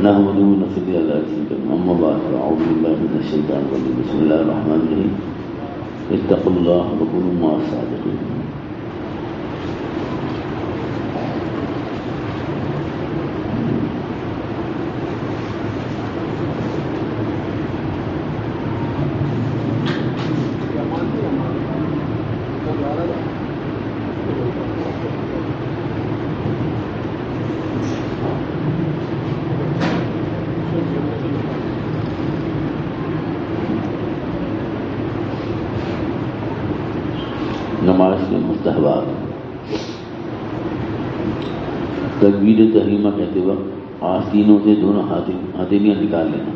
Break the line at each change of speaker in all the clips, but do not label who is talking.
نحمده ونصلي على رسوله أما بعد أعوذ بالله من الشيطان الرجيم بسم الله الرحمن الرحيم اتقوا الله وكونوا مع الصادقين. نماز کے مستحبات. تکبیر تحریمہ کہتے وقت آستینوں سے دونوں ہتھیلیاں نکال لینا.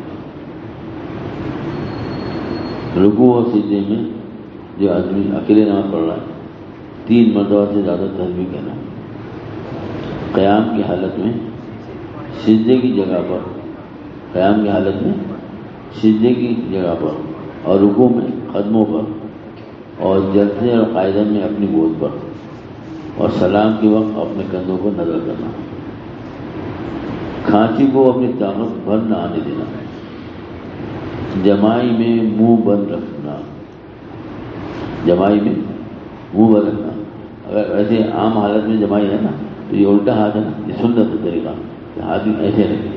رکوع اور سجدے میں جو آدمی اکیلے نماز پڑھ رہا ہے 3 مرتبہ سے زیادہ تسبیح کہنا. قیام کی حالت میں سجدے کی جگہ پر اور رکوع میں قدموں پر اور جلسے اور قاعدہ میں اپنی گود پر اور سلام کے وقت اپنے کندھوں کو نظر کرنا. کھانسی کو اپنی طاقت بھر نہ آنے دینا. جمائی میں منہ بند رکھنا. اگر ایسے عام حالت میں جمائی ہے نا تو یہ الٹا ہاتھ ہے نا، یہ سنت ہے طریقہ، ہاتھ ایسے رکھے.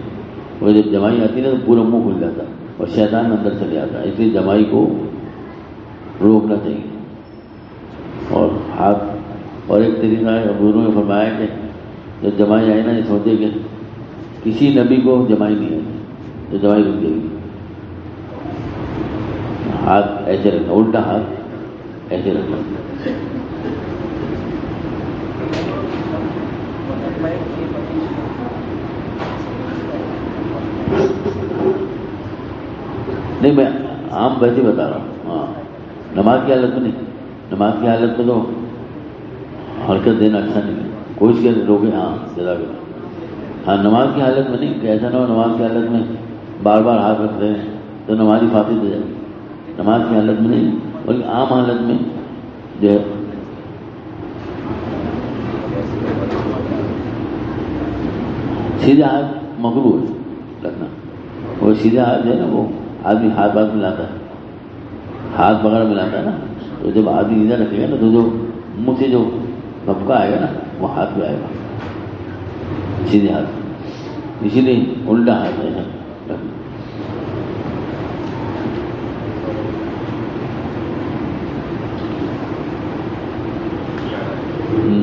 وہ جب جمائی آتی ہے نا تو پورا منہ کھل جاتا اور شیطان اندر چلے آتا ہے، اس لیے جمائی کو روکنا چاہیے. اور ہاتھ اور ایک طریقہ ہے، حضور نے فرمایا کہ جب جمائی آئے نا یہ سوچے کہ کسی نبی کو جمائی نہیں آئی تو جمائی رک جائے گی. ہاتھ ایسے رکھنا، الٹا ہاتھ ایسے رکھنا. نہیں میں عام ویسے بتا رہا ہوں. ہاں نماز کی حالت میں نہیں، نماز کی حالت میں تو حرکت دینا اچھا نہیں ہے. کوشش کر روکے. ہاں نماز کی حالت میں نہیں کہ ایسا نہ ہو نماز کی حالت میں بار بار ہاتھ رکھ رہے ہیں تو نمازی فاسد ہو جائے. نماز کی حالت میں نہیں بلکہ عام حالت میں جو ہے سیدھے ہاتھ مکروہ ہے رکھنا. وہ سیدھے ہاتھ جو ہے نا وہ آدمی ہاتھ ملاتا ہے، ہاتھ وغیرہ ملاتا ہے نا، تو جب آدمی ادھر رکھے گا نا تو جو منہ سے جو بھپکا آئے گا نا وہ ہاتھ پہ آئے گا سیدھے ہاتھ. اسی لیے الٹا ہاتھ ہے رکھنا.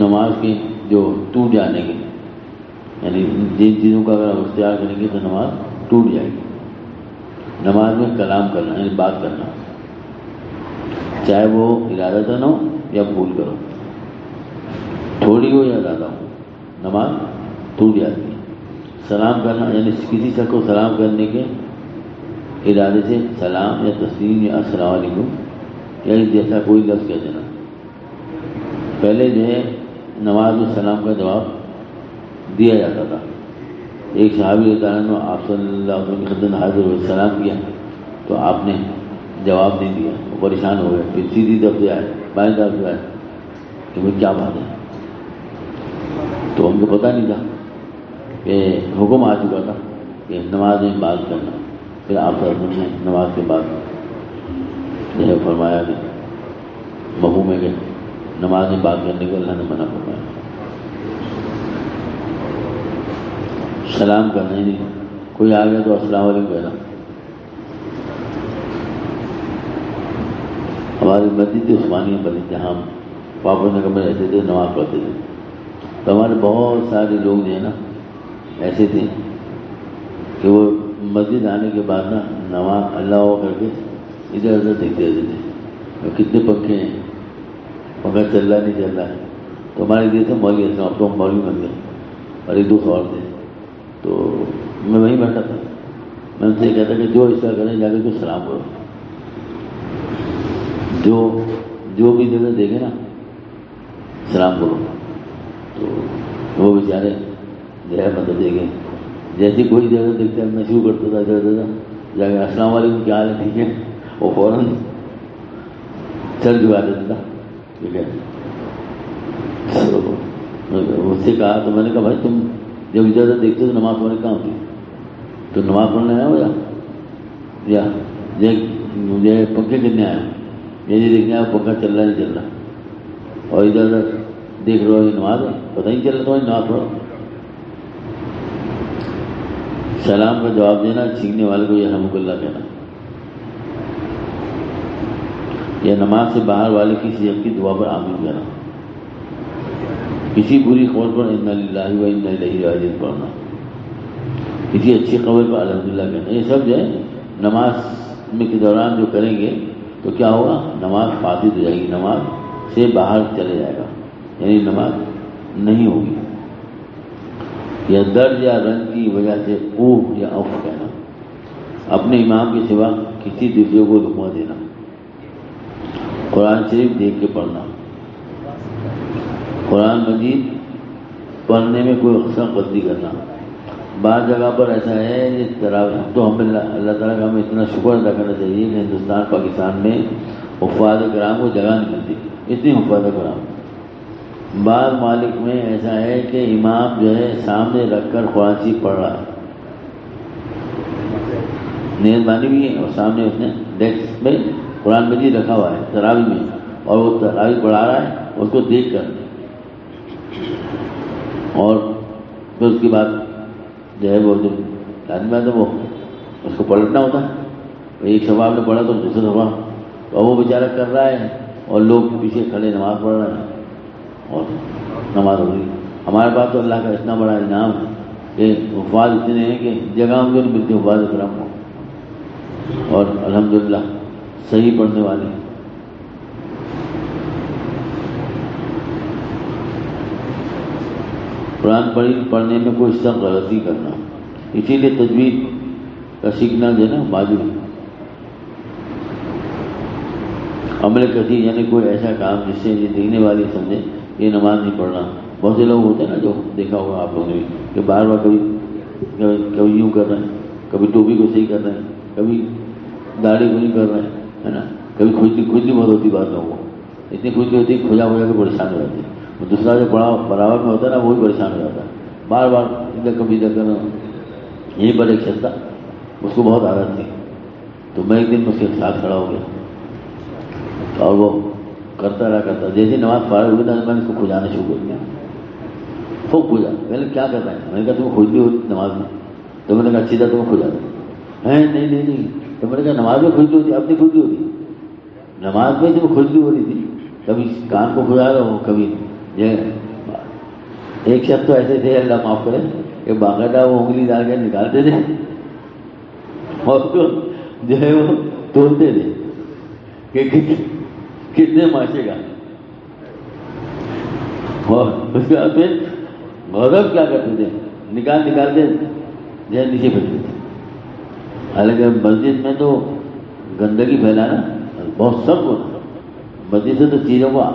نماز کے جو ٹوٹ جانے کے یعنی جن چیزوں کا اگر ہم اختیار کریں گے تو نماز ٹوٹ جائے گی. نماز میں کلام کرنا یعنی بات کرنا، چاہے وہ ارادتاً ہو یا بھول کرو، تھوڑی ہو یا زیادہ ہو، نماز ٹوٹ جاتی ہے. سلام کرنا یعنی کسی شخص کو سلام کرنے کے ارادے سے سلام یا تسلیم یا السلام علیکم یعنی جیسا کوئی لفظ کہہ دینا. پہلے جو ہے نماز میں سلام کا جواب دیا جاتا تھا. ایک صحابی رضی اللہ عنہ آپ صلی اللہ علیہ وسلم کی خدمت میں حاضر ہوئے، سلام کیا تو آپ نے جواب نہیں دیا. وہ پریشان ہو گئے. پھر سیدھی طرف سے آئے، بائیں طرف سے آئے کہ وہ کیا بات ہے. تو ہم کو پتہ نہیں تھا کہ حکم آ چکا تھا کہ نماز میں بات کرنا. پھر آپ صلی اللہ علیہ وسلم نے نماز کے بعد جو ہے فرمایا کہ مفہوم ہے کہ نماز میں بات کرنے کو اللہ نے منع فرمایا. سلام کرنا ہی نہیں، کوئی آ گیا تو السلام علیکم کہنا. ہماری مسجد عثمانیہ بنی جہاں ہم پاپا نگر میں رہتے تھے، نماز پڑھتے تھے، تو ہمارے بہت سارے لوگ جو ہے نا ایسے تھے کہ وہ مسجد آنے کے بعد نا نماز اللہ کر کے ادھر ادھر دیکھتے رہتے تھے کتنے پنکھے ہیں، پنکھا چل رہا نہیں چل رہا ہے. تو ہمارے لیے تھے مولوی اسلام، اب تو ہم مولوی بن گئے اور ایک دوست اور تھے. تو میں وہیں بیٹھا تھا. میں ان سے یہ کہتا کہ جو اس طرح کریں جا کے کچھ سلام کرو، جو بھی جگہ دیکھے نا سلام کرو. تو وہ بیچارے جو ہے مدد دیکھیں جیسی کوئی جگہ دیکھتے ہیں میں شروع کرتا تھا ادھر ادھر جا کے السلام علیکم کیا حال ہے ٹھیک ہے، وہ فوراً سر جھکا دیتا تھا. ٹھیک ہے مجھ سے کہا تو میں نے کہا بھائی تم جب اجازت دیکھتے تو نماز پڑھنے کہاں ہوتی. تو نماز پڑھنے آیا ہو یا مجھے پنکھے کرنے آیا یہ دیکھنے آیا پنکھا چل رہا نہیں چل رہا اور ادھر ادھر دیکھ رہے ہو یہ نماز ہے پتہ نہیں چل رہا تو نماز پڑھو. سلام کا جواب دینا سیکھنے والے کو یہ رحمۃ اللہ کہنا. یا نماز سے باہر والے کسی ایک کی دعا پر آمین کہنا. کسی بری خبر پر انا للہ و انا الیہ راجعون پڑھنا. کسی اچھی خبر پر الحمدللہ کہنا. یہ سب جو ہے نماز میں کے دوران جو کریں گے تو کیا ہوگا؟ نماز فاسد ہو جائے گی، نماز سے باہر چلے جائے گا، یعنی نماز نہیں ہوگی. یا درد یا رنج کی وجہ سے اوہ یا اوف کہنا. اپنے امام کے سوا کسی دوسرے کو لقمہ دینا. قرآن شریف دیکھ کے پڑھنا. قرآن مجید پڑھنے میں کوئی اقسام بدلی کرنا. بعض جگہ پر ایسا ہے یہ تراویح تو ہمیں اللہ تعالیٰ کا ہمیں اتنا شکر ادا کرنا چاہیے کہ ہندوستان پاکستان میں حفاظ کرام کو جگہ نہیں ملتی، اتنی حفاظ کرام. بعض مالک میں ایسا ہے کہ امام جو ہے سامنے رکھ کر قرآن شریف پڑھ رہا ہے، نیت بانی بھی ہے اور سامنے اس نے ڈیسک میں قرآن مجید رکھا ہوا ہے تراویح میں، اور وہ تراویح پڑھا رہا ہے اس کو دیکھ کر. اور پھر اس کے بعد جو ہے وہ جو لازمی ہے وہ اس کو پلٹنا ہوتا ہے. ایک ثواب نے پڑھا تو دوسرا ثواب، اور وہ بیچارہ کر رہا ہے اور لوگ پیچھے کھڑے نماز پڑھ رہے ہیں اور نماز ہو رہی. ہمارے پاس تو اللہ کا اتنا بڑا انعام ہے کہ حفاظ اتنے ہیں کہ جگہ ہم کو نہیں ملتی حفاظ کرام کو، اور الحمدللہ صحیح پڑھنے والے. قرآن پڑھنے میں کوئی سخت غلطی کرنا، اسی لیے تجوید کا سیکھنا جو ہے نا واجب ہے. عمل کثیر یعنی کوئی ایسا کام جس سے یہ دیکھنے والی سمجھے یہ نماز نہیں پڑھنا. بہت سے لوگ ہوتے ہیں نا جو دیکھا ہوگا آپ لوگوں نے بھی کہ بار بار کبھی یوں کر رہے ہیں، کبھی ٹوپی کو صحیح کر رہے ہیں، کبھی داڑھی کو نہیں کر رہے ہیں، ہے نا. کبھی کھجلی بہت ہوتی بات لوگوں کو، اتنی کھجلی ہوتی ہے کھجا کے پریشان ہو جاتی ہے. دوسرا جو برابر میں ہوتا ہے نا وہی پریشان ہو جاتا ہے. بار بار ادھر کبھی ادھر کرنا. یہیں پر ایک شخص تھا اس کو بہت عادت تھی، تو میں ایک دن اس کے ساتھ کھڑا ہو گیا اور وہ کرتا رہا. جیسے نماز فارغ ہوئی تھا میں نے اس کو کھجانا شروع کر دیا. خوب کھجا. میں نے کیا کر رہا ہے؟ میں نے کہا تمہیں کھجلی ہوتی نماز میں؟ تو میں نے کہا سیدھا تمہیں کھجا دیں. نہیں. تو میں نے کہا نماز میں کھجلی ہوتی، اب نہیں کھجلی ہوتی. نماز میں جب کھجلی ہو رہی تھی کبھی کان کو کھجا رہا ہوں کبھی ایک شخص تو ایسے تھے اللہ معاف کرے کہ باقاعدہ وہ انگلی ڈال کے نکالتے تھے اور جو ہے وہ تولتے تھے کہ کتنے ماشے کا. اور اس کے بعد پھر غضب کیا کرتے تھے، نکال کے جو ہے نیچے پھینکتے تھے. حالانکہ مسجد میں تو گندگی پھیلانا بہت سخت ہوتا. مسجد سے تو چیزوں کو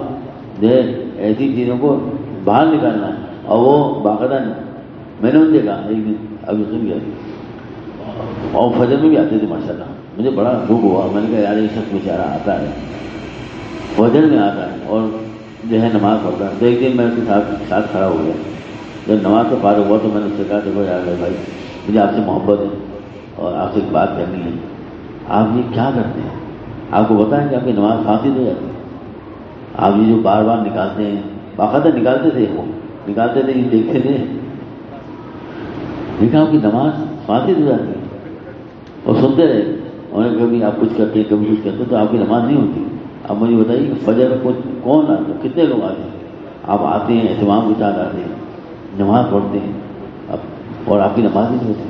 جو ہے ایسی چیزوں کو باہر نکالنا ہے، اور وہ باقاعدہ نہیں. میں نے ان سے کہا ایک دن ابھی سن گیا اور فجر میں بھی آتے تھے ماشاء اللہ. مجھے بڑا دکھ ہوا. میں نے کہا یار یہ شخص بیچارہ آتا ہے فجر میں آتا ہے اور جو ہے نماز پڑھتا ہے. تو ایک دن میں اس کے ساتھ کھڑا ہو گیا. جب نماز سے فارغ ہوا تو میں نے اس سے کہا دیکھو یار بھائی مجھے آپ سے محبت ہے اور آپ سے ایک بات کرنی ہے. آپ یہ کیا کرتے ہیں؟ آپ کو بتائیں کہ آپ کی نماز فاسد ہو جاتی ہے. آپ یہ جو بار بار نکالتے ہیں، باقاعدہ نکالتے تھے، وہ نکالتے تھے یہ دیکھتے تھے، دیکھا آپ کی نماز فاسد ہو جاتی ہے. اور سنتے رہے. اور کبھی آپ کچھ کرتے کبھی کچھ کرتے تو آپ کی نماز نہیں ہوتی. اب مجھے بتائیے کہ فجر میں کون آتے ہیں، کتنے لوگ آتے ہیں؟ آپ آتے ہیں اہتمام کے ساتھ آتے ہیں، نماز پڑھتے ہیں اور آپ کی نماز نہیں ہوتی.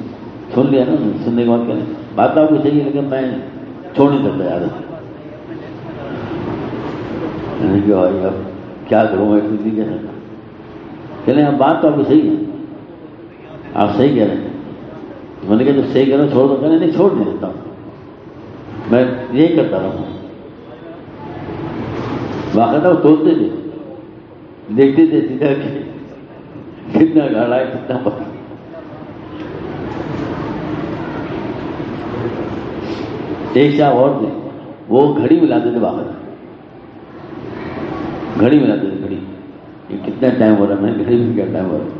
سن لیا نا. سننے کے بعد کہہ رہے بات آپ کو صحیح ہے لیکن میں چھوڑ نہیں سکتا یار. بھائی اب کیا کروں میں کچھ نہیں کہہ سکتا. کہہ رہے ہیں بات تو آپ کو صحیح ہے، آپ صحیح کہہ رہے ہیں. میں نے کہا جب صحیح کہہ رہا ہوں چھوڑ دو. کہہ رہے نہیں چھوڑ نہیں دیتا ہوں، میں یہی کرتا رہا ہوں. باقاعدہ وہ توڑتے تھے، دیکھتے تھے سیدھا کہ کتنا گاڑا ہے کتنا پتلا. ایک صاحب اور تھے وہ گھڑی ملاتے تھے. باقاعدہ گھڑی ملاتے تھے. گھڑی یہ کتنا ٹائم ہو رہا ہے، میں گھڑی میں کیا ٹائم ہو رہا ہے.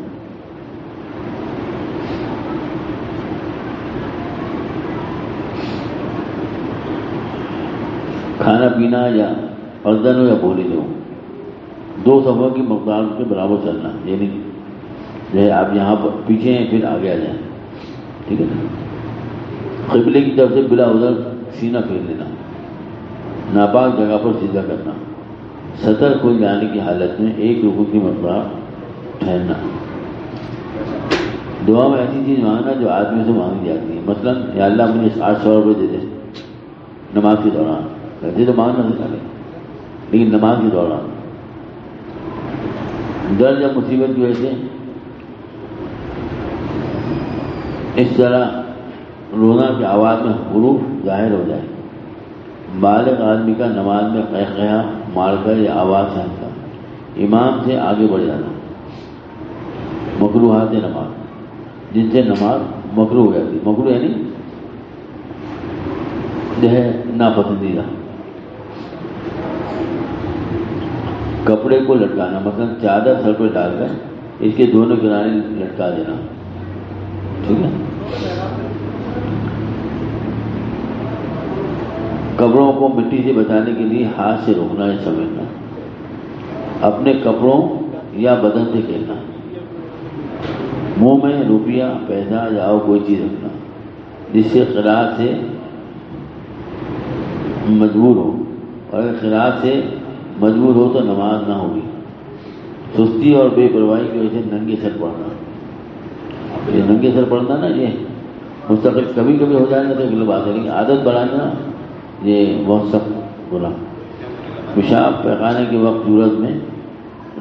کھانا پینا یا اردن ہو یا بولی ہو، 2 صفوں کی مقدار کے برابر چلنا، یعنی جو ہے آپ یہاں پر پیچھے ہیں پھر آگے آ جائیں، ٹھیک ہے نا. قبلے کی طرف سے بلا ادھر سینہ پھیر لینا، ناپاک جگہ پر سیدھا کرنا، سطر کھل جانے کی حالت میں 1 رکوع کی مقدار ٹھہرنا. دعا میں ایسی چیز مانگنا جو آدمی سے مانگی جاتی ہے، مثلا یا اللہ مجھے 800 روپئے دے دے نماز کے دوران، ویسے تو مانگنا نہیں چاہیے لیکن نماز کے دوران درد یا مصیبت کی وجہ سے اس طرح رونا کی آواز میں حروف ظاہر ہو جائے. بالغ آدمی کا نماز میں قہقہا مار کر یا آواز سے ہنسنا، امام سے آگے بڑھ جانا. مکروہات نماز، جن سے نماز مکروہ ہو جاتی. مکروہ یعنی جو ہے ناپسندیدہ. کپڑے کو لٹکانا، مثلا چادر سر پہ ڈال کر اس کے دونوں کنارے لٹکا دینا، ٹھیک ہے. کپڑوں کو مٹی سے بچانے کے لیے ہاتھ سے روکنا یا سمیٹنا. اپنے کپڑوں یا بدن سے کھیلنا. منہ میں روپیہ پیسہ یا اور کوئی چیز رکھنا جس سے قرأت سے مجبور ہو، اور اگر قرأت سے مجبور ہو تو نماز نہ ہوگی. سستی اور بے پرواہی کی وجہ سے ننگے سر پڑھنا. یہ ننگے سر پڑھنا نا یہ مستقل کبھی کبھی ہو جائے گا تو اگلی بات ہے، لیکن عادت بڑھانا یہ بہت سخت گناہ. پیشاب پیخانے کے وقت ضرورت میں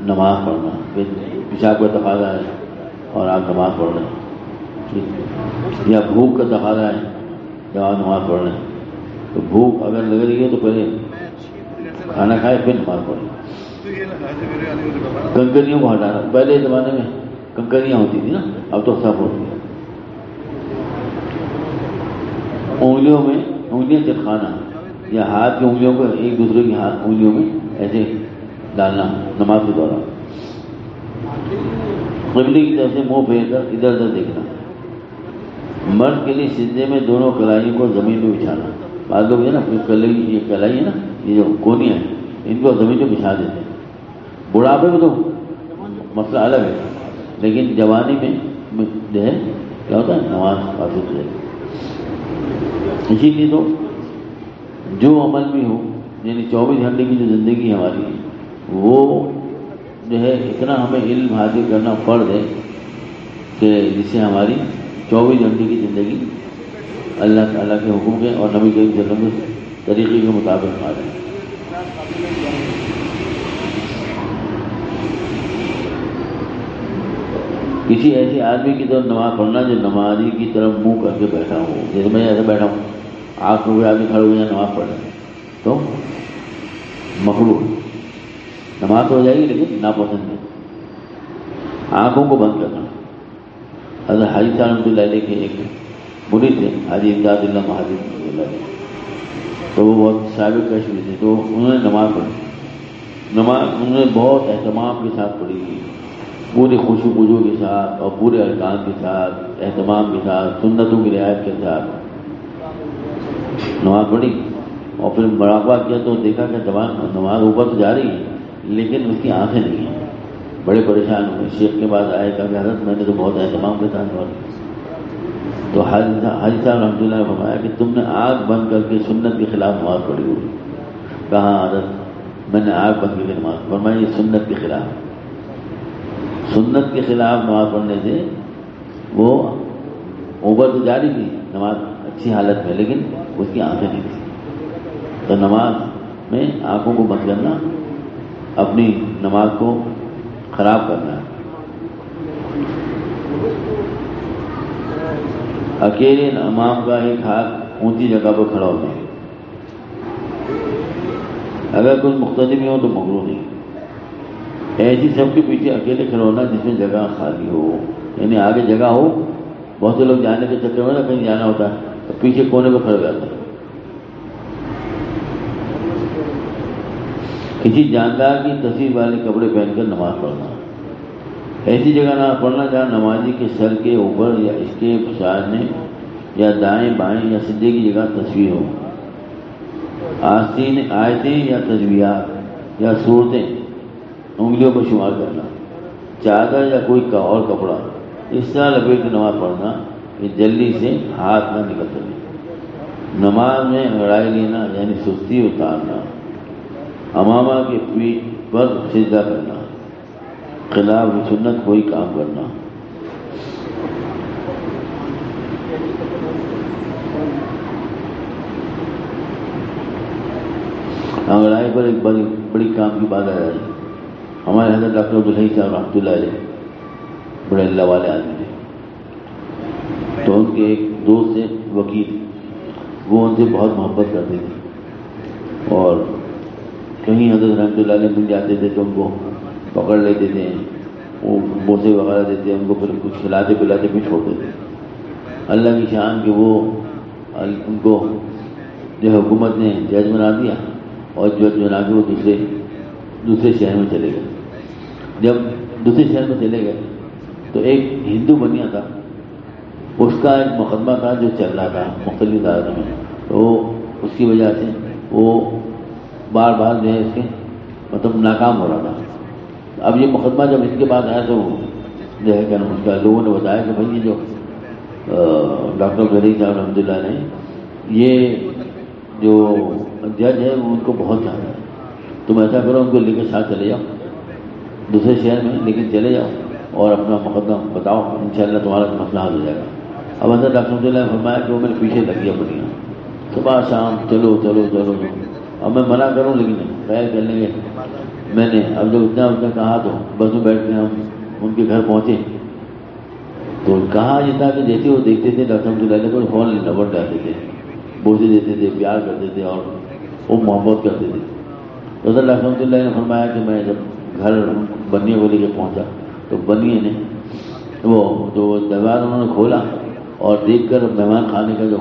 نماز پڑھنا، پیشاب کا تقاضا ہے اور آپ نماز پڑھ رہے ہیں، یا بھوک کا تقاضا ہے جب آپ نماز پڑھ رہے ہیں تو بھوک اگر لگ رہی ہے تو پہلے کھانا کھائے پھر نماز پڑھیں. کنکریوں کو ہٹانا، پہلے زمانے میں کنکریاں ہوتی تھی نا، اب تو صاف ہوتی ہے. انگلیاں چٹکانا یا ہاتھ کی انگلیوں کو ایک دوسرے کی ہاتھ انگلیوں میں ایسے ڈالنا نماز کے دوران. قبلے کی طرف سے منہ پھیر کر ادھر ادھر دیکھنا. مرد کے لیے سجدے میں دونوں کلائیوں کو زمین پہ بچھانا. بعض لوگ ہے نا یہ کلائی ہے نا، یہ جو کونیاں ہیں ان کو زمین پہ بچھا دیتے ہیں. بڑھاپے میں تو مسئلہ الگ ہے، لیکن جوانی میں جو ہے کیا ہوتا ہے نماز حاصل ہو جائے گی. اسی لیے تو جو عمل بھی ہو، یعنی 24 گھنٹے کی جو زندگی ہماری ہے وہ جو ہے اتنا ہمیں علم حاصل کرنا فرض ہے کہ جس سے ہماری 24 گھنٹے کی زندگی اللہ تعالیٰ کے حکم کے اور نبی کریم صلی اللہ علیہ وسلم کے طریقے کے مطابق آ جائے. کسی ایسے آدمی کی طرف نماز پڑھنا جو نمازی کی طرف منہ کر کے بیٹھا ہو، جیسے میں ایسے بیٹھا ہوں، آنکھ میں آدمی کھڑے ہوئے نماز پڑھ رہے ہیں تو مکروہ. نماز تو ہو جائے گی لیکن ناپسند ہے. آنکھوں کو بند کرنا. حضرت حاجی صاحب رحمۃ اللہ علیہ کے ایک مرید تھے، حاجی امداد اللہ مہاجر رحمۃ اللہ علیہ، تو وہ بہت صاحب کشف تھے. تو انہوں نے نماز پڑھی. نماز انہوں نے بہت اہتمام کے ساتھ پڑھی تھی، پورے خوشو خضوع کے ساتھ اور پورے ارکان کے ساتھ، اہتمام کے ساتھ، سنتوں کی رعایت کے ساتھ نماز پڑھی. اور پھر مراقبہ کیا تو دیکھا کہ نماز اوپر تو جا رہی ہے لیکن اس کی آنکھیں نہیں ہیں. بڑے پریشان ہوئے. شیخ کے بعد آئے، کہا کہ حضرت میں نے تو بہت اہتمام کے ساتھ نماز پڑھی. تو حاجی صاحب رحمۃ اللہ نے فرمایا کہ تم نے آنکھ بند کر کے سنت کے خلاف نماز پڑھی ہوئی. کہاں حضرت میں نے آنکھ بند کر کے نماز. فرمایا یہ سنت کے خلاف. سنت کے خلاف نماز پڑھنے سے وہ اوپر تو جاری تھی نماز اچھی حالت میں، لیکن اس کی آنکھیں نہیں تھی. تو نماز میں آنکھوں کو بند کرنا اپنی نماز کو خراب کرنا ہے. اکیلے امام کا ایک ہاتھ اونچی جگہ پر کھڑا ہوتا ہے. اگر کوئی مقتدی ہو تو مکروہ نہیں. ایسی سب کے پیچھے اکیلے کھڑا ہونا جس میں جگہ خالی ہو، یعنی آگے جگہ ہو. بہت سے لوگ جانے کے چکر میں نا کہیں جانا ہوتا ہے تو پیچھے کونے پہ کھڑے جاتے ہیں. کسی جاندار کی تصویر والے کپڑے پہن کر نماز پڑھنا. ایسی جگہ نہ پڑھنا جہاں نمازی کے سر کے اوپر یا اس کے سامنے یا دائیں بائیں یا سجدے کی جگہ تصویر ہو. آستین آیتیں یا تجویات یا صورتیں انگلیوں پر شمار کرنا، چادر یا کوئی اور کپڑا اس طرح لپیٹ کے نماز پڑھنا کہ جلدی سے ہاتھ نہ نکل سکے۔ نماز میں انگڑائی لینا یعنی سستی اتارنا، امامہ کے پیٹھ پر سجدہ کرنا، خلاف سنت کوئی کام کرنا۔ انگڑائی پر ایک بڑی کام کی بات آ رہی ہے۔ ہمارے حضرت ڈاکٹر عبدالحی صاحب رحمۃ اللہ علیہ بڑے اللہ والے آدمی تھے، تو ان کے ایک دوست سے وکیل، وہ ان سے بہت محبت کرتے تھے اور کہیں حضرت رحمۃ اللہ علیہ مل جاتے تھے تو ان کو پکڑ لیتے تھے، وہ بوسے وغیرہ دیتے، ان کو پھر کچھ کھلاتے پلاتے بھی چھوڑتے تھے۔ اللہ کی شان کہ وہ ان کو جو حکومت نے جج بنا دیا اور جج بنا کے وہ دوسرے شہر میں چلے گئے۔ جب دوسرے شہر میں چلے گئے تو ایک ہندو بنیا تھا، اس کا ایک مقدمہ تھا جو چل رہا تھا مختلف عدالتوں میں، تو اس کی وجہ سے وہ بار بار جو ہے اس کے مطلب ناکام ہو رہا تھا۔ اب یہ مقدمہ جب اس کے بعد آیا تو جو ہے کیا اس کا لوگوں نے بتایا کہ بھائی یہ جو ڈاکٹر عبدالحی صاحب رحمۃ اللہ نے یہ جو جج ہے وہ ان کو بہت چاہتا ہے، تم ایسا کرو ان کو لے کے ساتھ چلے جاؤ دوسرے شہر میں، لیکن چلے جاؤ اور اپنا مقدمہ بتاؤ، انشاءاللہ تمہارا مسئلہ حل ہو جائے گا۔ اب حضرت ڈاکٹر عبد اللہ نے فرمایا کہ وہ میرے پیچھے لگ گیا بڑھیا، صبح شام چلو چلو چلو۔ اب میں منع کروں لیکن خیر کر لیں گے۔ میں نے اب جب اتنا کہا تو بس میں بیٹھ کے ہم ان کے گھر پہنچے تو کہا یہ تھا کہ جیسے وہ دیکھتے تھے ڈاکٹر عبد اللہ کو فون لپٹ جاتے تھے، بوسے دیتے تھے، پیار کرتے تھے اور وہ محبت کرتے تھے۔ تو حضرت ڈاکٹر عبد اللہ نے فرمایا کہ میں جب گھر بنیے کو لے کے پہنچا تو بنیے نے وہ جو دروازہ انہوں نے کھولا اور دیکھ کر مہمان خانے کا جو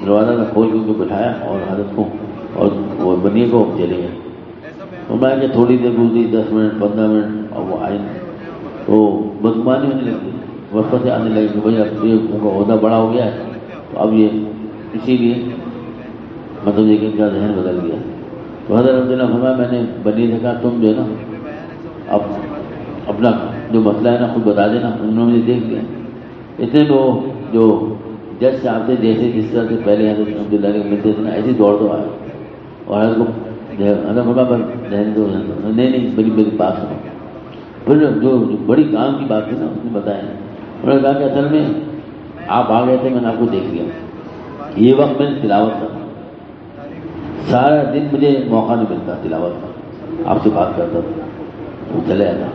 دروازہ میں کھول کے ان کو بٹھایا اور حضرت کو اور وہ بنیے کو چلے گئے۔ فرمایا کہ تھوڑی دیر گزری، 10 منٹ 15 منٹ، اور وہ آئے تو بدگمانی ہونے لگی، وقت سے آنے لگے کہ بھائی اب یہ ان کا عہدہ بڑا ہو گیا ہے تو اب یہ اسی لیے مطلب یہ کہ ان کا ذہن بدل گیا۔ تو حضرت عبداللہ فرمایا میں نے بنی سے کہا تم جو ہے نا اب اپنا جو مسئلہ ہے نا خود بتا دینا، انہوں نے دیکھ لیا۔ اتنے وہ جو جج صاحب تھے جیسے جس طرح سے پہلے حضرت عبداللہ کے ملتے تھے نا ایسے دوڑ تو آئے اور حضرت کو حضرت فرمایا پر رہنے دو، نہیں بڑی بات سنو۔ پھر جو بڑی کام کی بات تھی نا اس نے بتایا، انہوں نے کہا کہ اصل میں آپ آ گئے تھے، میں نے آپ کو دیکھ لیا، یہ وقت میں نے تلاوت کرا، سارا دن مجھے موقع نہیں ملتا تلاوت کا، آپ سے بات کرتا تھا وہ چلے جاتا،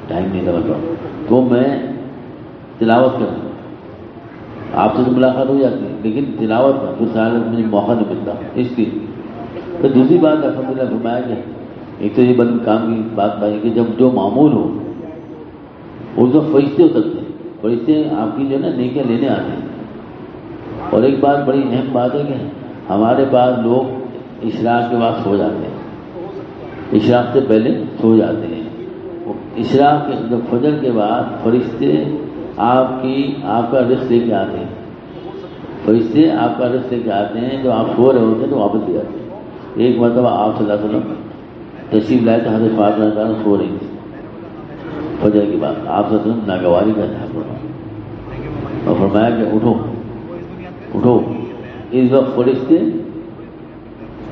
ٹائم نہیں تھا مطلب، تو میں تلاوت کرتا، آپ سے تو ملاقات ہو جاتی ہے لیکن تلاوت کا پھر سارا دن مجھے موقع نہیں ملتا، اس لیے۔ تو دوسری بات الحمدللہ فرمایا کہ ایک تو یہ بند کام کی بات پائی کہ جب جو معمول ہو اس وقت فرشتے اترتے ہیں، فرشتے آپ کی جو ہے نا نیکیاں لینے آتے ہیں۔ اور ایک بات بڑی اہم بات ہے کہ ہمارے پاس لوگ اشراق کے بعد سو جاتے ہیں، اشراق سے پہلے سو جاتے ہیں، اشراق کے جب فجر کے بعد فرشتے آپ کا رزق لے کے آتے ہیں، فرشتے آپ کا رزق لے کے آتے ہیں، جو آپ سو رہے ہوتے ہیں تو واپس لے جاتے ہیں۔ ایک مرتبہ آپ صلی اللہ علیہ وسلم تشریف لائے تو حضرت فاطمہ رضی اللہ عنہا سو رہی تھی فجر کے بعد، آپ صلی اللہ علیہ وسلم ناگواری کا تھا اور فرمایا کہ اٹھو، اس وقت فرشتے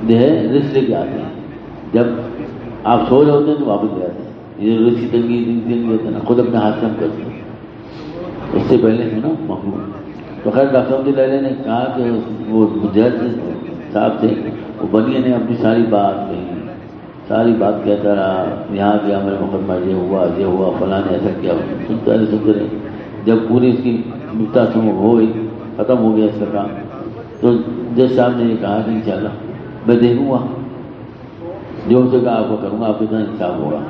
جو ہے رزق لے کے آتے ہیں، جب آپ سو رہے ہوتے ہیں تو واپس لے آتے ہیں۔ یہ رزق کی تنگی ہوتے ہیں نا، خود اپنے ہاتھ سے ہم کرتے ہیں، اس سے پہلے ہے نا محفوظ۔ تو خیر ڈاکٹر عبد اللہ نے کہا کہ وہ جج صاحب تھے، وہ بنیے نے اپنی ساری بات کہی، ساری بات کہتا رہا، یہاں گیا میرا مقدمہ یہ ہوا فلاں نے ایسا کیا، سنتے رہے۔ جب پوری اس کی مفتاح ہو گئی، ختم ہو گیا اس کا کام، تو جج صاحب نے یہ کہا کہ انشاءاللہ میں دیکھوں گا، جو اسے کہا آپ کو کروں گا، آپ کے ساتھ انصاف ہوگا۔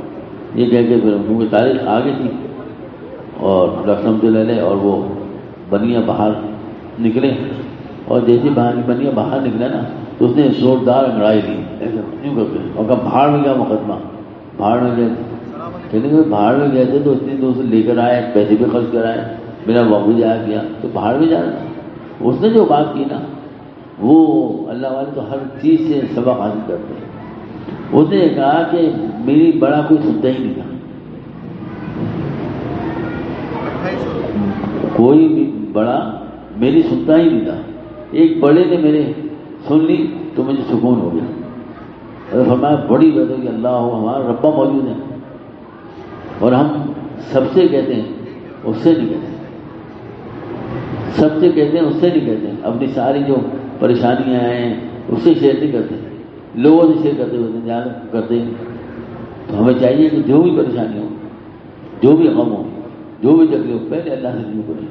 یہ کہہ کے پھر کیونکہ تاریخ آگے تھی اور ڈاکٹر عبد اللہ اور وہ بنیا باہر نکلے، اور جیسے بنیا باہر نکلا نا تو اس نے زوردار انگڑائی لی یوں کر کے اور کہا بھاڑ میں گیا مقدمہ، بھاڑ میں گئے، کہتے ہیں بھاڑ میں گئے تھے تو اتنی دور سے لے کر آئے، پیسے بھی خرچ کرائے، میرا وقت بھی جایا کیا، تو بھاڑ میں جانا تھا۔ اس نے جو بات کی نا وہ اللہ والے تو ہر چیز سے سبق حاصل کرتے ہیں. اس نے کہا کہ میری بڑا کوئی سنتا ہی نہیں تھا, کوئی بھی بڑا میری سنتا ہی نہیں تھا. ایک بڑے نے میرے سن لی تو مجھے سکون ہو گیا. اور فرمایا بڑی بات ہے کہ اللہ ہو, ہمارا ربا موجود ہے, اور ہم سب سے کہتے ہیں اس سے نہیں کہتے, سب سے کہتے ہیں اس سے نہیں کہتے, اپنی ساری جو پریشانیاں ہیں اس سے شیئر نہیں کرتے, لوگوں سے شیئر کرتے ہوتے جان کرتے ہیں. تو ہمیں چاہیے کہ جو بھی پریشانی ہو, جو بھی غم ہو, جو بھی تکلیف ہو, پہلے اللہ سے رجوع کریں.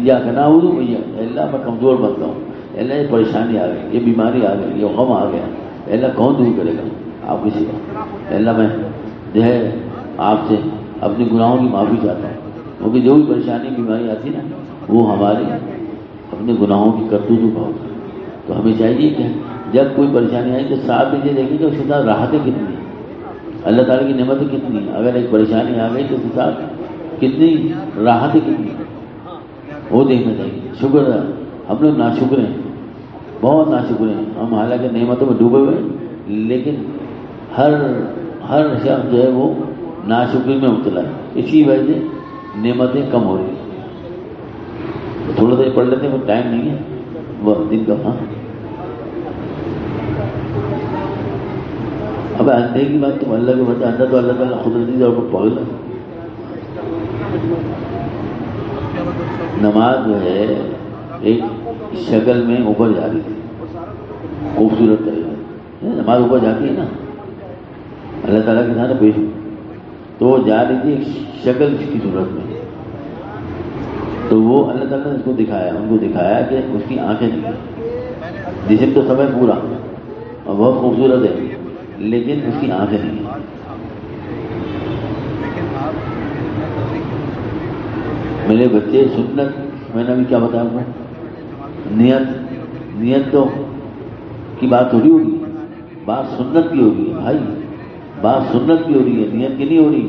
یا کہنا اردو بھیا اللہ میں کمزور بنتا ہوں, اللہ یہ پریشانی آ گئی, یہ بیماری آ گئی, یہ غم آ گیا, اللہ کون دور کرے گا آپ کسی کا. اللہ میں جو ہے آپ سے اپنے گناہوں کی معافی چاہتا ہوں, کیونکہ جو بھی پریشانی بیماری آتی نا وہ ہمارے اپنے گناہوں کی کرتوتوں کا ہوتا ہے. تو ہمیں چاہیے کہ جب کوئی پریشانی آئی تو ساتھ میں یہ دیکھیں کہ اس کے ساتھ راحتیں کتنی ہیں, اللہ تعالیٰ کی نعمتیں کتنی ہیں. اگر ایک پریشانی آ گئی تو اس کے ساتھ کتنی راحتیں کتنی ہیں وہ دیکھنا چاہیے. شکر ہے, ہم لوگ ناشکر ہیں, بہت ناشکر ہیں ہم, حالانکہ نعمتوں میں ڈوبے ہوئے, لیکن ہر شخص جو ہے وہ ناشکری میں مبتلا ہے. اسی وجہ سے نعمتیں کم ہو رہی ہیں. تھوڑا دیر پڑھ لیتے ہیں, وہ ٹائم نہیں ہے وہ دن کا. ہاں اب اندھے کی بات تم اللہ کے بتا, اندھا تو اللہ تعالیٰ قدرتی طور پر پاگل ہے. نماز جو ہے ایک شکل میں اوپر جا رہی تھی, خوبصورت طریقے نماز اوپر جاتی ہے نا اللہ تعالیٰ کے سامنے پیش, تو وہ جا رہی تھی ایک شکل کی صورت میں. تو وہ اللہ تعالیٰ نے اس کو دکھایا, ان کو دکھایا کہ اس کی آنکھیں نہیں, جسم تو سب ہے پورا اور بہت خوبصورت ہے, لیکن اس کی آنکھیں نہیں. میرے بچے سنت, میں نے ابھی کیا بتایا آپ کو, نیت تو کی بات تھوڑی ہوگی, بات سنت کی ہوگی بھائی, بات سنت کی ہو رہی ہے, نیت کی نہیں ہو رہی.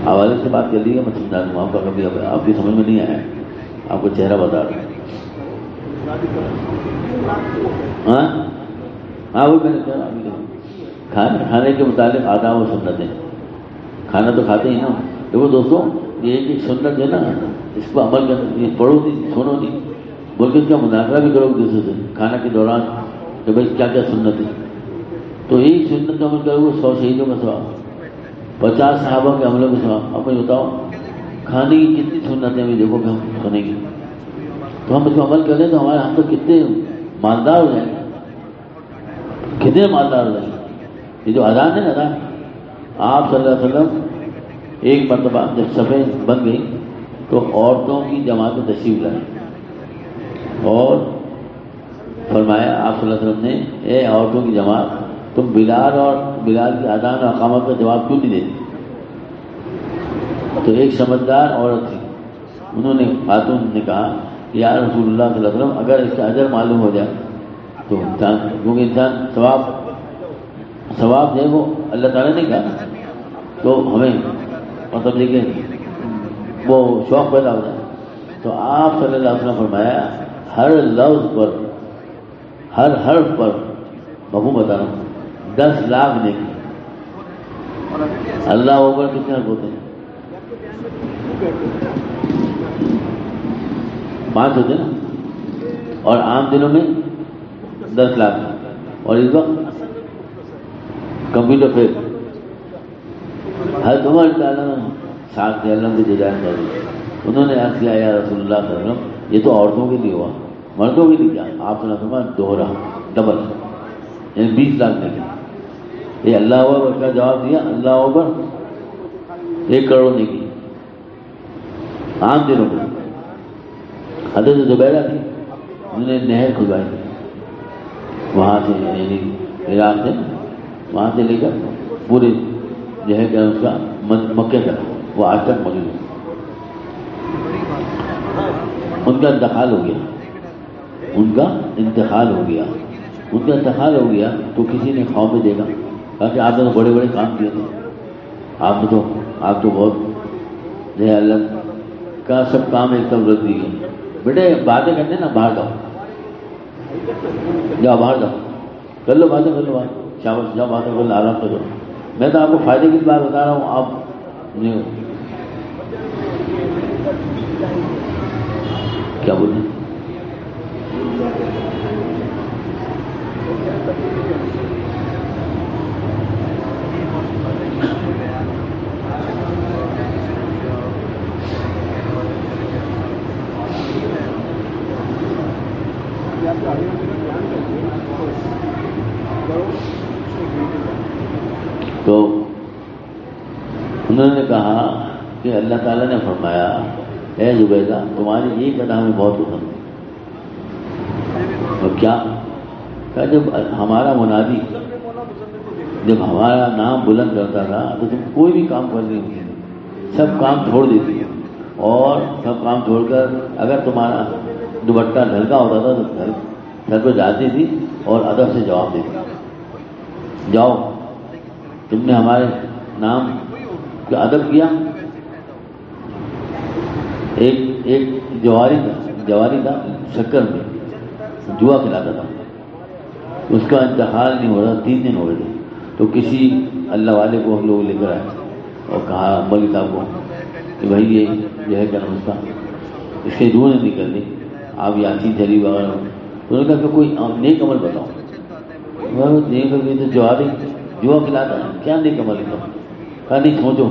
حوالے سے بات کر لیجیے, میں سمجھا دوں آپ کا, کبھی آپ کی سمجھ میں نہیں آیا, آپ کو چہرہ بتا رہا ہوں. ہاں وہ میں نے کہا کھانے کے متعلق آداب و سنتیں, کھانا تو کھاتے ہی نا. دیکھو دوستوں, یہ ایک سنت ہے نا, اس کو عمل کرنا, پڑھو نہیں سنو نہیں, بول کے اس کا مذاکرہ بھی کرو دوسرے سے کھانا کے دوران کہ بھائی کیا کیا سنت ہے. تو ایک سنت کا عمل کرو 100 شہیدوں کا ثواب, 50 صحابہ کے عملوں کا ثواب. اب میں بتاؤ کھانے کی کتنی سنتیں بھی دیکھو کہ ہم سنیں گے, تو ہم اس کو عمل کریں تو ہمارے ہم تو کتنے مالدار ہو جائیں گے, کتنے مالدار ہو جائیں گے. یہ جو اذان ہے نا, اذان آپ صلی اللہ علیہ وسلم ایک مرتبہ جب صفیں بن گئی تو عورتوں کی جماعت میں تشریف لائے اور فرمایا آپ صلی اللہ علیہ وسلم نے, اے عورتوں کی جماعت, تم بلال کی اذان اور اقامت کا جواب کیوں نہیں دیتی. تو ایک سمجھدار عورت تھی, انہوں نے, خاتون نے کہا کہ یا رسول اللہ صلی اللہ علیہ وسلم اگر اس کا اجر معلوم ہو جائے تو انسان, کیونکہ انسان ثواب جو ہے وہ اللہ تعالیٰ نے کہا, تو ہمیں مطلب دیکھیں وہ شوق پیدا ہو جائے. تو آپ صلی اللہ علیہ وسلم فرمایا ہر لفظ پر, ہر حرف پر, مفہوم بتا رہا ہوں, 10 لاکھ نیکی. اللہ اوپر کتنے حرف ہوتے ہیں, 5 ہوتے نا, اور عام دنوں میں 10 لاکھ, اور اس وقت کمپیوٹر پہ ہر عمر تعالیٰ ساتھ اللہ کی جزائیں کر دی. انہوں نے عرض کیا یا رسول اللہ صلی اللہ علیہ وسلم یہ تو عورتوں کے لیے ہوا, مردوں کے لیے کیا. آپ صلی اللہ علیہ وسلم دوہرا, ڈبل, یعنی 20 لاکھ نہیں. یہ اللہ اکبر کا جواب دیا, اللہ اکبر 1 کروڑ نہیں کی عام دنوں میں. حضرت زبیرہ تھی, انہوں نے نہر کھدوائی وہاں سے, یعنی عراق سے, وہاں سے لے کر پورے جو ہے کہ اس کا مکے تک, وہ آج تک موجود ہے. ان کا انتقال ہو گیا, ان کا انتقال ہو گیا, ان کا انتقال ہو گیا تو کسی نے خواب میں دیکھا, کہا کہ آپ نے تو بڑے بڑے کام کیے تھے, آپ تو بہت جو ہے اللہ کا سب کام ایک طرف رکھ دیے, بیٹے باتیں کرتے نا باہر جاؤ، جاؤ باہر جاؤ، کر لو باتیں، کر لو بات، شاباش جاؤ باتیں کر لو، آرام کرو. میں تو آپ کو فائدے کی بات بتا رہا ہوں، آپ کیا بولیں؟ تو انہوں نے کہا کہ اللہ تعالیٰ نے فرمایا اے زبیدہ تمہاری ایک ادا ہمیں بہت پسند ہے. اور کیا کہ جب ہمارا منادی جب ہمارا نام بلند کرتا تھا تو تم کوئی بھی کام کر رہی ہوتی، سب کام چھوڑ دیتی، اور سب کام چھوڑ کر اگر تمہارا دوپٹہ ڈھلکا ہوتا تھا تو گھر پہ جاتی تھی اور ادب سے جواب دیتی، جاؤ تم نے ہمارے نام کا ادب کیا. ایک جواری تھا شکر میں جوا کھلاتا تھا، اس کا انتقال نہیں ہو رہا، 3 دن ہو رہے تھے. تو کسی اللہ والے کو ہم لوگ لے کر آئے اور کہا مولوی صاحب کو کہ بھائی یہ جو ہے کیا نام اس کا، اس کے روح نہیں نکل رہی، آپ یاسین شریف وغیرہ. انہوں نے کہا کہ کوئی نیک عمل بتاؤ. نیک عمل تو جوا کھلاتا ہے، کیا نیک عمل ہے؟ کہا نہیں سوچو.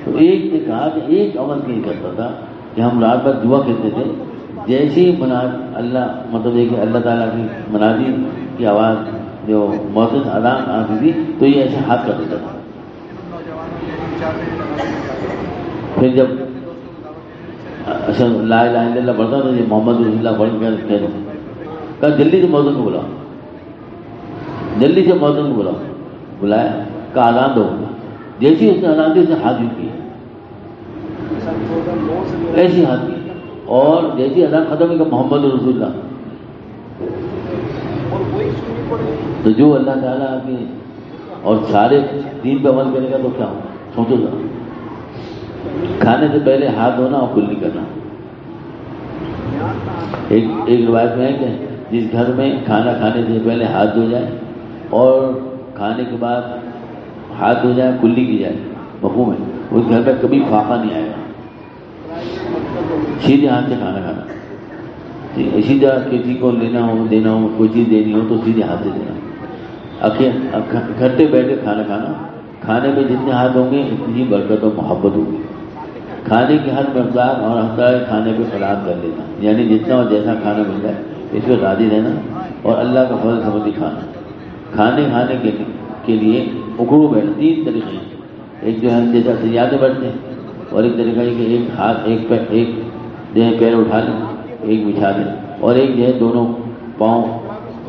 تو ایک نے کہا کہ ایک عمل نہیں کرتا تھا کہ ہم رات بھر جوا کھیلتے تھے، جیسے ہی اللہ مطلب یہ کہ اللہ تعالیٰ کی منادی کی آواز جو مؤذن اذان آتی تھی تو یہ ایسے ہاتھ کر دیتا تھا. پھر جب لا الہ الا اللہ پڑھتا تھا، یہ محمد رسول اللہ پڑھ کر کہا جلدی سے مؤذن کو بلاؤ، جلدی سے مؤذن کو بلاؤ. بلایا، کہا اذان دو. جیسی اس نے اذان دی اسے ہاتھ بھی کیا، ایسی ہاتھ کی، اور جیسی اذان ختم ہوئی کہ محمد رسول اللہ. تو جو اللہ تعالیٰ کے اور سارے دین پہ عمل کرے گا تو کیا ہوگا؟ سوچو ذرا. کھانے سے پہلے ہاتھ دھونا اور کلی کرنا. ایک روایت میں ہے کہ جس گھر میں کھانا کھانے سے پہلے ہاتھ دھو جائے اور کھانے کے بعد ہاتھ دھو جائے، کلی کی جائے، مفہوم ہے اس گھر میں کبھی فاقہ نہیں آئے گا. سیدھے ہاتھ سے کھانا کھانا. اسی طرح کسی کو لینا ہو دینا ہو کوئی چیز دینی ہو تو سیدھے ہاتھ سے دینا. اکٹھے بیٹھ کے کھانا کھانا. کھانے میں جتنے ہاتھ ہوں گے اتنی برکت اور محبت ہوگی. کھانے کی ہر مقدار اور ہر طرح کھانے پہ سلام کر لینا، یعنی جتنا اور جیسا کھانا مل جائے اس پہ راضی رہنا اور اللہ کا فضل سمجھ کھانا. کھانے کے لیے اکڑو بیٹھنا. 3 طریقے ہیں. ایک جو ہے جیسا سیادے بیٹھتے ہیں، اور ایک طریقہ یہ کہ ایک ہاتھ ایک جو ہے پیر اٹھا لیں، ایک بچھا دیں، اور ایک جو ہے دونوں پاؤں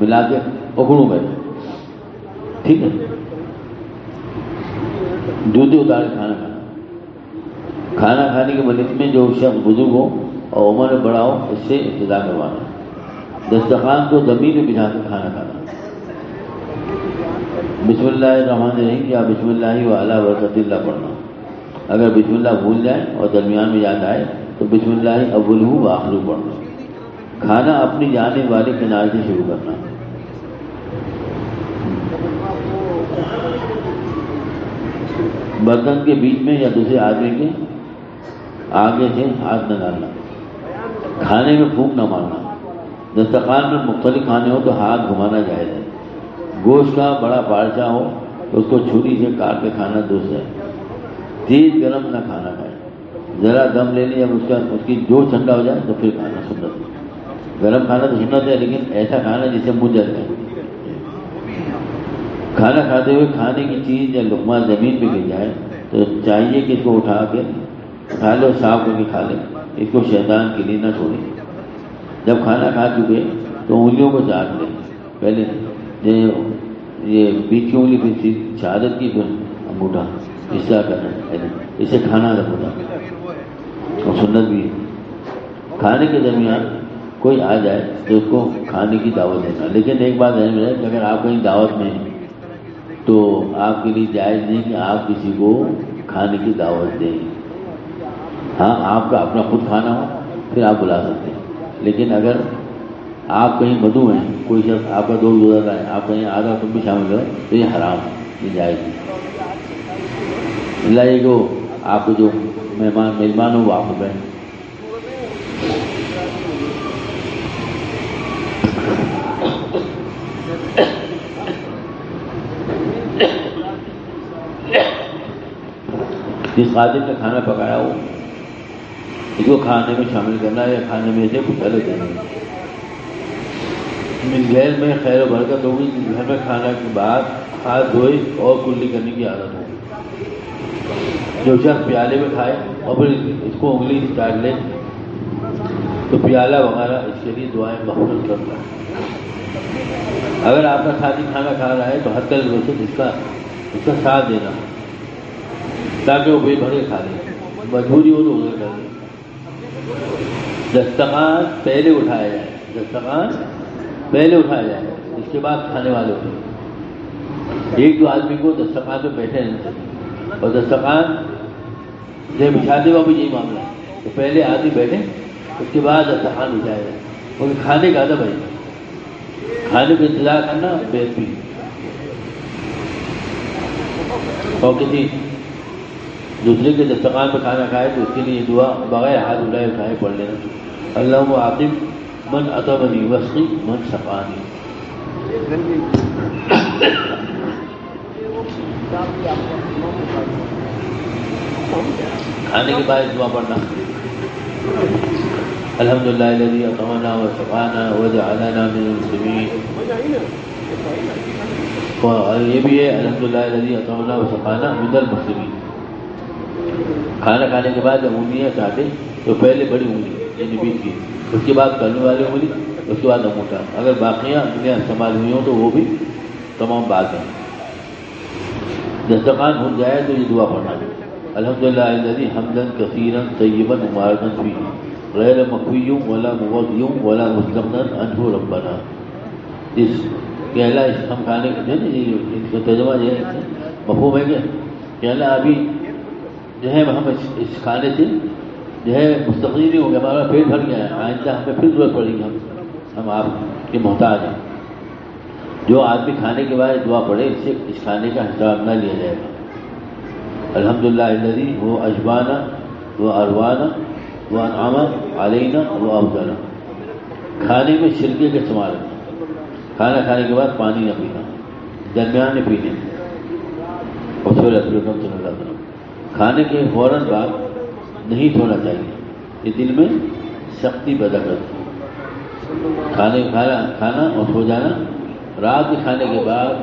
ملا کے اکڑو بیٹھے. ٹھیک ہے. دودھ اتار کے کھانا کھانا. کھانا کھانے کے مجلس میں جو شخص بزرگ ہو اور عمر میں بڑا ہو اس سے ابتدا کروانا. دسترخوان کو زمین میں بچھا کے کھانا کھانا. بسم اللہ الرحمن الرحیم یا بسم اللہ وعلی برکت اللہ پڑھنا. اگر بسم اللہ بھول جائے اور درمیان میں یاد آئے تو بسم اللہ اولہ و آخرہ پڑھنا. کھانا اپنی جانب والے کنارے سے شروع کرنا. برتن کے بیچ میں یا دوسرے آدمی کے آگے سے ہاتھ نہ ڈالنا. کھانے میں پھونک نہ مارنا. دسترخوان میں مختلف کھانے ہو تو ہاتھ گھمانا جائز ہے. گوشت کا بڑا پارچہ ہو تو اس کو چھری سے کاٹ کے کھانا درست ہے. تیز گرم نہ کھانا کھائے. ذرا دم لے لیں، جب اس کی جو ٹھنڈا ہو جائے تو پھر کھانا سنت ہے. گرم کھانا تو سنت ہے لیکن ایسا کھانا جس سے منہ جل جائے. کھانا کھاتے ہوئے کھانے کی چیز یا لقمہ زمین پہ گر جائے تو چاہیے کہ اس کو اٹھا لو، صاف کر کے کھا لیں. اس کو شیطان کے لیے نہ چھوڑیں. جب کھانا کھا چکے تو انگلیوں کو چاٹ لیں. پہلے یہ بیچ کی انگلی پھر شہادت کی پھر انگوٹھا اس طرح کرنا. اسے کھانا رکھ ہوتا اور سنت بھی ہے. کھانے کے درمیان کوئی آ جائے تو اس کو کھانے کی دعوت دینا. لیکن ایک بات ذہن میں ہے کہ اگر آپ کہیں دعوت میں ہیں تو آپ کے لیے جائز نہیں کہ آپ کسی کو کھانے کی دعوت دیں. ہاں آپ کا اپنا خود کھانا ہو پھر آپ بلا سکتے ہیں. لیکن اگر آپ کہیں مدعو ہیں، کوئی شخص آپ کا دوست گزر رہا ہے، آپ کہیں آدھا تم بھی شامل ہو تو یہ حرام ہے، یہ جائز نہیں. اللہ یہ کہ آپ کو جو میزبان ہو وہ آپ کو بیٹھ. جس خادم نے کھانا پکایا ہو اس کو کھانے میں شامل کرنا ہے یا کھانے میں سے کچھ الگ دینا ہے. اس گھر میں خیر و برکت ہوگی جس گھر میں کھانا کے بعد ہاتھ دھوئے اور کلی کرنے کی عادت ہوگی. جو شخص پیالے میں کھائے اور پھر اس کو انگلی سے کاٹ لے تو پیالہ وغیرہ اس کے لیے دعائیں مغفرت کرتا ہے. اگر آپ کا ساتھی کھانا کھا رہا ہے تو حد الوسط اس کا ساتھ دینا تاکہ وہ پیٹ بھر کے کھا لے. مجبوری ہو تو ادھر کر لے. دسترخوان پہلے اٹھایا جائے، دسترخوان پہلے اٹھایا جائے، اس کے بعد کھانے والے ہوتے. ایک دو آدمی کو دسترخوان پہ بیٹھے رہنا چاہیے اور دسترخوان جب بچھاتے ہوا بھی یہی معاملہ ہے تو پہلے آدمی بیٹھے اس کے بعد دسترخوان بچھایا جائے. اور کھانے کا ادب ہے، کھانے کا انتظار کرنا بہتر بھی. اور کسی دوسرے کے دسترخوان پہ کھانا کھائے تو اس کے لیے دعا بغیر ہاتھ اٹھائے پڑھ لینا چاہیے. اللہم عاقب من اطعمنی واسقی من سقانی. کھانے کے بعد دعا پڑھنا الحمدللہ الذی اطعمنا وسقانا وجعلنا من المسلمین. اور یہ بھی ہے الحمدللہ الذی اطعمنا وسقانا من المسلمین. کھانا کھانے کے بعد جب انگلیاں چاٹے تو پہلے بڑی انگلی یعنی بیچ کی، اس کے بعد کرنے والی انگلی، اس کے بعد انگوٹھا. اگر باقیاں انگلیاں استعمال ہوئی ہوں تو وہ بھی تمام بات ہیں. دسترخوان بھول جائے تو یہ دعا پڑھنا ہے الحمدللہ الذی حمدا کثیرا طیبا مبارکا فیہ غیر مخفی ولا مغضی ولا مستغنی عنہ ربنا. اس کہ اللہ ہم کھانے کے اس کا ترجمہ جو ہے مفہوم ہے کہ اللہ ابھی جو ہے ہم اس کھانے سے جو ہے مستقل نہیں ہو گیا، ہمارا پیٹ بھر گیا ہے، آئندہ ہمیں پھر ضرورت پڑے گی، ہم آپ کے محتاج ہیں. جو آدمی کھانے کے بعد دعا پڑھے اس سے اس کھانے کا حساب نہ لیا جائے گا. الحمدللہ الذی وہ اشبانا وہ اروانا وہ انعام علینا وہ افضل. کھانے میں سرکے کا استعمال کرنا، کھانا کھانے کے بعد پانی نہ پینا، درمیان میں پینے. اور صلی اللہ علیہ وسلم کھانے کے فوراً بعد نہیں سونا چاہیے، یہ دل میں سختی پیدا کرتی ہے. کھانا اور سو جانا. رات کے کھانے کے بعد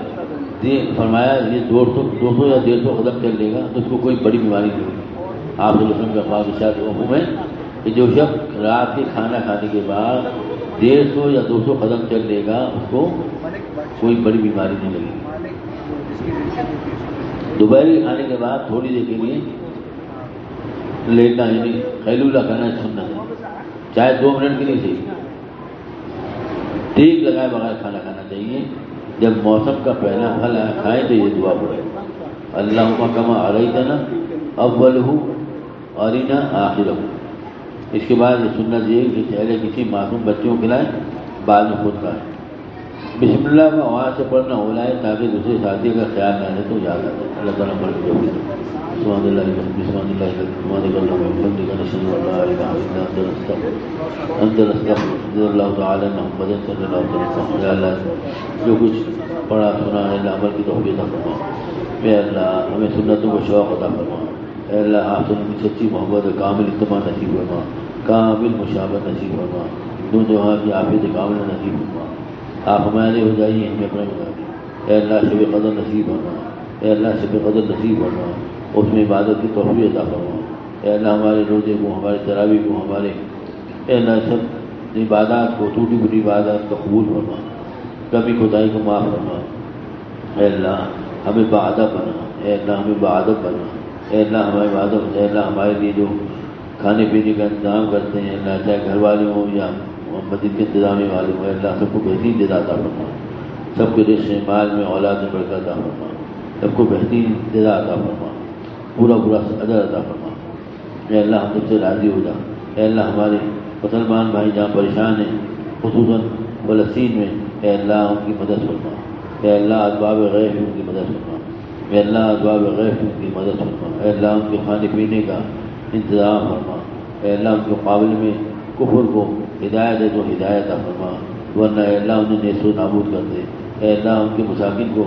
فرمایا یہ 200 یا 150 قدم چل لے گا تو اس کو کوئی بڑی بیماری نہیں ہوگی. آپ صلی اللہ علیہ وسلم کا خاص ارشاد حکم ہے کہ جو شخص رات کے کھانا کھانے کے بعد 150 یا 200 قدم چل لے گا اس کو کوئی بڑی بیماری نہیں لگے گی. دوپہر کے کھانے کے بعد تھوڑی دیر کے لیے لیٹنا یعنی خیلولہ کرنا سنت ہے، چاہے 2 منٹ کے لیے صحیح. ٹیک لگائے بغیر کھانا کھانا چاہیے. جب موسم کا پہلا پھل کھائیں تو یہ دعا پڑے اللہم کما اریتنا اولہ ارینا آخرہ. اس کے بعد یہ سنت یہ کہ پہلے کسی معصوم بچوں کو کھلائیں بعد میں خود کھائیں. بسم اللہ کا وہاں سے پڑھنا ہو جائے تاکہ دوسرے ساتھی کا خیال نہ رہے تو یاد آتا ہے. اللہ تعالیٰ پڑھ کے سبحان اللہ بسم اللہ اللہ تعالیٰ محمد صلی اللہ علیہ وسلم. اللہ جو کچھ پڑھا سنا ہے اللہ عمل کی توفیق عطا فرما. اے اللہ ہمیں سنتوں کو شوق عطا فرما. اے اللہ آپ سنت کی سچی محبت کامل اتباع نصیب فرما، کامل مشابہت نصیب فرما، دو جہاں کی عافیت کامل نصیب فرما. آپ ہمارے ہو جائیے ہمیں اپنا بتا دیں. اے اللہ شب قدر نصیب فرما. اے اللہ شب قدر نصیب فرما، اس میں عبادت کی توفیق عطا فرما. اے اللہ ہمارے روزے کو، ہمارے تراویح کو، ہمارے اے اللہ سب عبادات کو، ٹوٹی پھوٹی عبادات کو قبول فرما، کمی کوتاہی کو معاف فرما. اے اللہ ہمیں باادب بنا. اے اللہ ہمیں باادب بنا. اے اللہ ہمارے عبادت. اے اللہ ہمارے لیے جو کھانے پینے کا انتظام کرتے ہیں اللہ چاہے گھر والے ہوں یا مسجد کے انتظامیہ والے ہوں، اللہ سب کو بہترین جزا عطا فرما. سب کے رزق مال میں اولاد میں برکت عطا فرما. سب کو بہترین جزا عطا فرما، پورا اجر عطا فرما. اے اللہ ہم سب سے راضی ہو جا. اے اللہ ہمارے مسلمان بھائی جہاں پریشان ہیں خصوصاً فلسطین میں، اے اللہ ان کی مدد فرما، اے اللہ اسباب غیب ان کی مدد فرما، اے اللہ اسباب غیب ان کی مدد فرما، اے اللہ ان کے کھانے پینے کا انتظام فرما، اے اللہ ان کے قابل میں کفر کو ہدایت ہے تو ہدایت فرما، ورنہ اے اللہ انہیں نیست و نابود کر دے، اے اللہ ان کے مساکین کو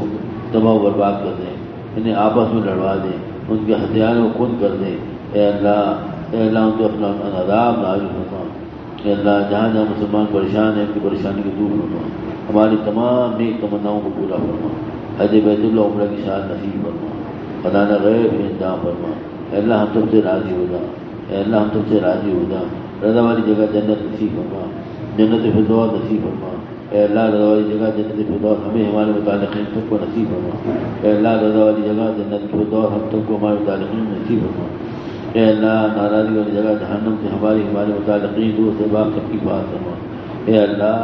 تباہ و برباد کر دے، انہیں آپس میں لڑوا دے، ان کے ہتھیاروں کو خون کر دے، اے اللہ ان کو اپنا عذاب نازل فرما، اے اللہ جہاں جہاں مسلمان پریشان ہیں ان کی پریشانی کو دور فرما، ہماری تمام نیک تمناؤں کو پورا فرما، حج بیت اللہ عمرہ کی شان نصیب فرما، خزانہ غیب میں انتظام فرما، اے اللہ ہم سب سے راضی ہو جا، اے اللہ ہم سب سے راضی ہو جا، رضا والی جگہ جنت نصیب فرما، جنت فردوس نصیب فرما، اے اللہ رضا والی جگہ جنت فردوس ہمیں ہمارے متعلقین سب کو نصیب فرما، اے اللہ رضا والی جگہ جنت فردوس ہم سب کو ہمارے متعلقین نصیب فرما، اے اللہ ناراضی والی جگہ جہنم سے ہمارے متعلقین دور سے باغ سب کی بات فرما، اے اللہ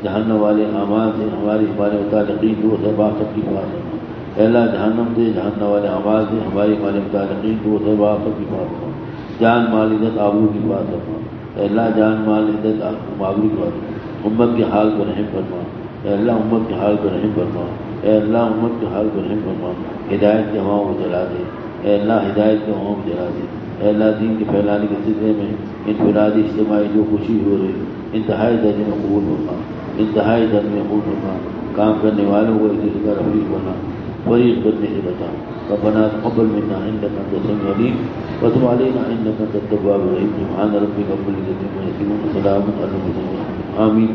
جہنم والے اعمال سے ہمارے متعلقین دور سے باغ سب کی بات فرما، اے اللہ جہنم والے اعمال سے ہمارے متعلقین دور سے باغ سب کی بات فرما، جان مال عزت آبرو کی بات فرما، اے اللہ جان مال عزت آبرو کی بات، امت کے حال کو رحم فرما، اے اللہ امت کے حال کو رحم فرما، اے اللہ امت کے حال کو رحم فرما، ہدایت کے ہواؤں کو جلا دے، اے اللہ ہدایت کے ہواؤں کو جلا دے، اے اللہ دین کے پھیلانے کے سلسلے میں انفرادی اجتماعی جو خوشی ہو رہی انتہائی درجے میں قبول فرما، انتہائی درجے میں قبول فرما، کام کرنے والوں کو ایک دوسرے کا رفیق بنا، فریق کرنے سے بتا، ربنا تقبل منا انك انت السميع العليم وتب علينا انك انت التواب الرحيم سبحان ربك رب العزة عما يصفون وسلام على المرسلين آمين.